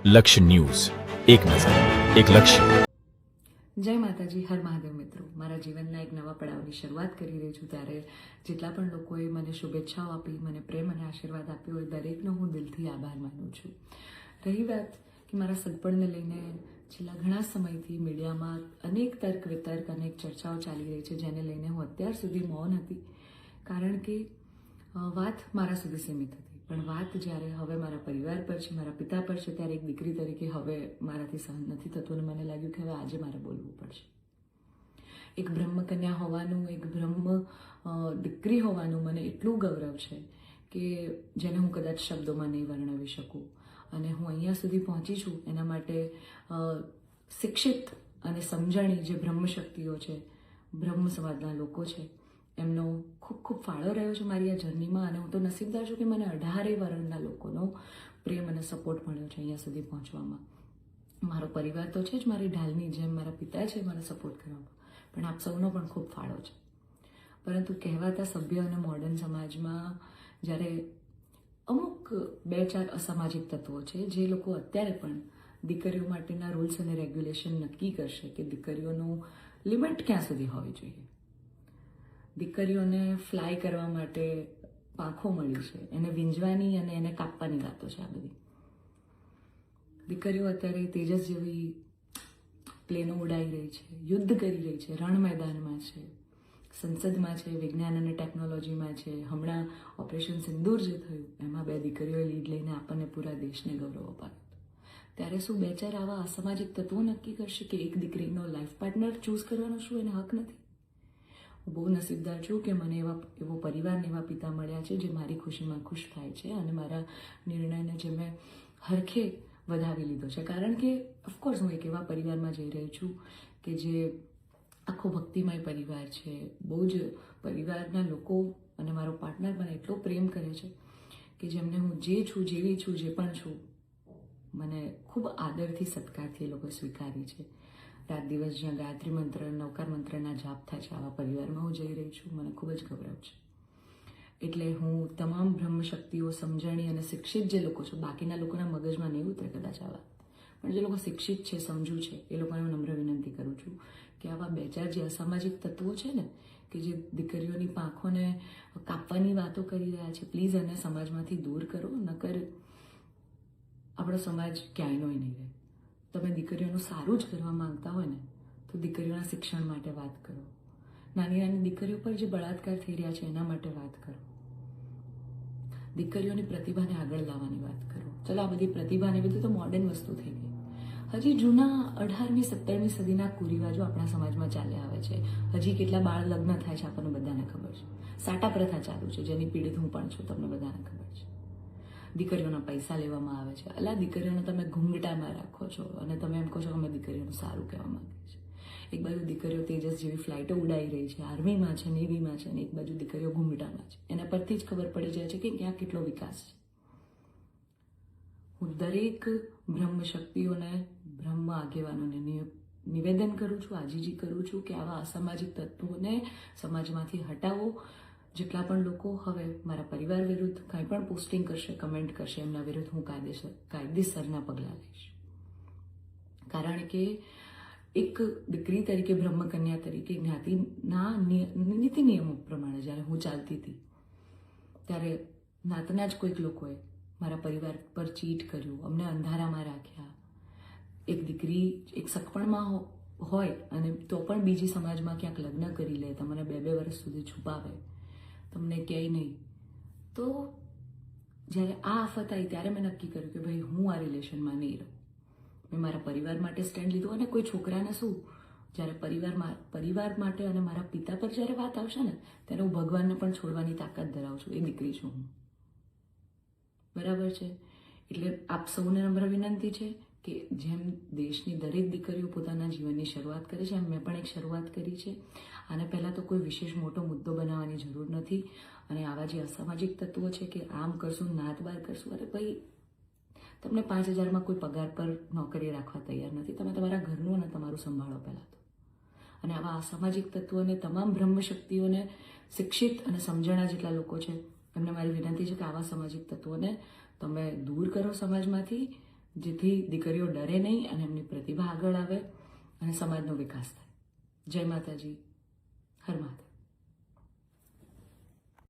લક્ષ્ય ન્યૂઝ, એક નજર, એક લક્ષ્ય. જય માતાજી, હર મહાદેવ મિત્રો. મારા જીવનના એક નવા પડાવની શરૂઆત કરી રહી છું, ત્યારે જેટલા પણ લોકોએ મને શુભેચ્છાઓ આપી, મને પ્રેમ અને આશીર્વાદ આપ્યો હોય, દરેકનો હું દિલથી આભાર માનું છું. રહી વાત કે મારા સગપણને લઈને છેલ્લા ઘણા સમયથી મીડિયામાં અનેક તર્ક વિતર્ક, અનેક ચર્ચાઓ ચાલી રહી છે, જેને લઈને હું અત્યાર સુધી મૌન હતી, કારણ કે વાત મારા સુધી સીમિત હતી. પણ વાત જ્યારે હવે મારા પરિવાર પર છે, મારા પિતા પર છે, ત્યારે એક દીકરી તરીકે હવે મારાથી સહન નથી થતું અને મને લાગ્યું કે હવે આજે મારે બોલવું પડશે. એક બ્રહ્મકન્યા હોવાનું, એક બ્રહ્મ દીકરી હોવાનું મને એટલું ગૌરવ છે કે જેને હું કદાચ શબ્દોમાં નહીં વર્ણવી શકું. અને હું અહીંયા સુધી પહોંચી છું એના માટે શિક્ષિત અને સમજણી જે બ્રહ્મશક્તિઓ છે, બ્રહ્મ સમાજના લોકો છે, એમનો ખૂબ ખૂબ ફાળો રહ્યો છે મારી આ જર્નીમાં. અને હું તો નસીબદાર છું કે મને 18 વર્ણના લોકોનો પ્રેમ અને સપોર્ટ મળ્યો છે અહીંયા સુધી પહોંચવામાં. મારો પરિવાર તો છે જ, મારી ઢાલની જેમ મારા પિતા છે મને સપોર્ટ કરવામાં, પણ આપ સૌનો પણ ખૂબ ફાળો છે. પરંતુ કહેવાતા સભ્ય અને મોડર્ન સમાજમાં જ્યારે અમુક 2-4 અસામાજિક તત્વો છે જે લોકો અત્યારે પણ દીકરીઓ માટેના રૂલ્સ અને રેગ્યુલેશન નક્કી કરશે કે દીકરીઓનું લિમિટ ક્યાં સુધી હોવી જોઈએ. દીકરીઓને ફ્લાય કરવા માટે પાંખો મળી છે, એને વીંજવાની અને એને કાપવાની વાતો છે આ બધી. દીકરીઓ અત્યારે તેજસ જેવી પ્લેનો ઉડાઈ રહી છે, યુદ્ધ કરી રહી છે, રણ મેદાનમાં છે, સંસદમાં છે, વિજ્ઞાન અને ટેકનોલોજીમાં છે. હમણાં ઓપરેશન સિંદૂર જે થયું એમાં 2 દીકરીઓએ લીડ લઈને આપણને પૂરા દેશને ગૌરવ અપાવ્યું. ત્યારે શું 2-4 આવા અસામાજિક તત્વો નક્કી કરશે કે એક દીકરીનો લાઈફ પાર્ટનર ચૂઝ કરવાનો શું એને હક નથી? હું બહુ નસીબદાર છું કે મને એવો પરિવાર, એવા પિતા મળ્યા છે જે મારી ખુશીમાં ખુશ થાય છે અને મારા નિર્ણયને જે મેં હરખે વધાવી લીધો છે. કારણ કે ઓફકોર્સ હું એક એવા પરિવારમાં જઈ રહી છું કે જે આખો ભક્તિમય પરિવાર છે. બહુ જ પરિવારના લોકો અને મારો પાર્ટનર મને એટલો પ્રેમ કરે છે કે જેમને હું જે છું, જેવી છું, જે પણ છું, મને ખૂબ આદરથી, સત્કારથી એ લોકો સ્વીકારી છે. રાત દિવસ જ્યાં ગાયત્રી મંત્ર, નવકાર મંત્રના જાપ થાય છે, આવા પરિવારમાં હું જઈ રહી છું. મને ખૂબ જ ગૌરવ છે. એટલે હું તમામ બ્રહ્મશક્તિઓ, સમજણી અને શિક્ષિત જે લોકો છે, બાકીના લોકોના મગજમાં નહીં ઉતરે કદાચ આવા, પણ જે લોકો શિક્ષિત છે, સમજુ છે, એ લોકોને હું નમ્ર વિનંતી કરું છું કે આવા 2-4 જે અસામાજિક તત્વો છે ને, કે જે દીકરીઓની પાંખોને કાપવાની વાતો કરી રહ્યા છે, પ્લીઝ એને સમાજમાંથી દૂર કરો, નકર આપણો સમાજ ક્યાંયનો નહીં રહે. તમે દીકરીઓનું સારું જ કરવા માંગતા હોય ને તો દીકરીઓના શિક્ષણ માટે વાત કરો. નાની નાની દીકરીઓ પર જે બળાત્કાર થઈ રહ્યા છે એના માટે વાત કરો. દીકરીઓની પ્રતિભાને આગળ લાવવાની વાત કરો. ચલો, આ બધી પ્રતિભાને બધું તો મોડર્ન વસ્તુ થઈ ગઈ. હજી જૂના 18મી 17મી સદીના કુરિવાજો આપણા સમાજમાં ચાલ્યા આવે છે. હજી કેટલા બાળ લગ્ન થાય છે આપણને બધાને ખબર છે. સાટા પ્રથા ચાલુ છે જેની પીડિત હું પણ છું, તમને બધાને ખબર છે. દીકરીઓના પૈસા લેવામાં આવે છે. અલા, દીકરીઓને તમે ઘૂંઘટામાં રાખો છો અને તમે એમ કહો છો કે અમે દીકરીઓનું સારું કહેવા માંગીએ છીએ. એક બાજુ દીકરીઓ તેજસ જેવી ફ્લાઇટો ઉડાઈ રહી છે, આર્મીમાં છે, નેવીમાં છે, અને એક બાજુ દીકરીઓ ઘૂંઘટામાં છે. એના પરથી જ ખબર પડી જાય છે કે ક્યાં કેટલો વિકાસ છે. હું દરેક બ્રહ્મ શક્તિઓને, બ્રહ્મ આગેવાનોને નિવેદન કરું છું, આજીજી કરું છું કે આવા અસામાજિક તત્વોને સમાજમાંથી હટાવો. જેટલા પણ લોકો હવે મારા પરિવાર વિરુદ્ધ કંઈ પણ પોસ્ટિંગ કરશે, કમેન્ટ કરશે, એમના વિરુદ્ધ હું કાયદેસરના પગલાં લઈશ. કારણ કે એક દીકરી તરીકે, બ્રહ્મકન્યા તરીકે, જ્ઞાતિના નીતિ નિયમો પ્રમાણે જ્યારે હું ચાલતી હતી ત્યારે નાતના જ કોઈક લોકોએ મારા પરિવાર પર ચીટ કર્યું, અમને અંધારામાં રાખ્યા. એક દીકરી એક સગપણમાં હોય અને તો પણ બીજી સમાજમાં ક્યાંક લગ્ન કરી લે, તમને 2-2 વર્ષ સુધી છુપાવે, તમને ક્યાંય નહીં. તો જ્યારે આ આફત આવી ત્યારે મેં નક્કી કર્યું કે ભાઈ હું આ રિલેશનમાં નહીં રહું. મેં મારા પરિવાર માટે સ્ટેન્ડ લીધું. અને કોઈ છોકરાને શું, જ્યારે પરિવાર માટે અને મારા પિતા પર જ્યારે વાત આવશે ને ત્યારે હું ભગવાનને પણ છોડવાની તાકાત ધરાવું છું. એ દીકરી છું હું, બરાબર છે? એટલે આપ સૌને નમ્ર વિનંતી છે કે જેમ દેશની દરેક દીકરીઓ પોતાના જીવનની શરૂઆત કરે છે, એમ મેં પણ એક શરૂઆત કરી છે. આને પહેલાં તો કોઈ વિશેષ મોટો મુદ્દો બનાવવાની જરૂર નથી. અને આવા જે અસામાજિક તત્વો છે કે આમ કરશું, નાત બાર કરશું, અરે ભાઈ, તમને 5,000માં કોઈ પગાર પર નોકરી રાખવા તૈયાર નથી. તમે તમારા ઘરનું અને તમારું સંભાળો પહેલાં તો. અને આવા અસામાજિક તત્વોને, તમામ બ્રહ્મશક્તિઓને, શિક્ષિત અને સમજણા જેટલા લોકો છે એમને મારી વિનંતી છે કે આવા સામાજિક તત્વોને તમે દૂર કરો સમાજમાંથી. જેથી દીકરીઓ ડરે નહીં અને એમની પ્રતિભા આગળ આવે અને સમાજનો વિકાસ થાય. જય માતાજી, હર મહાદેવ.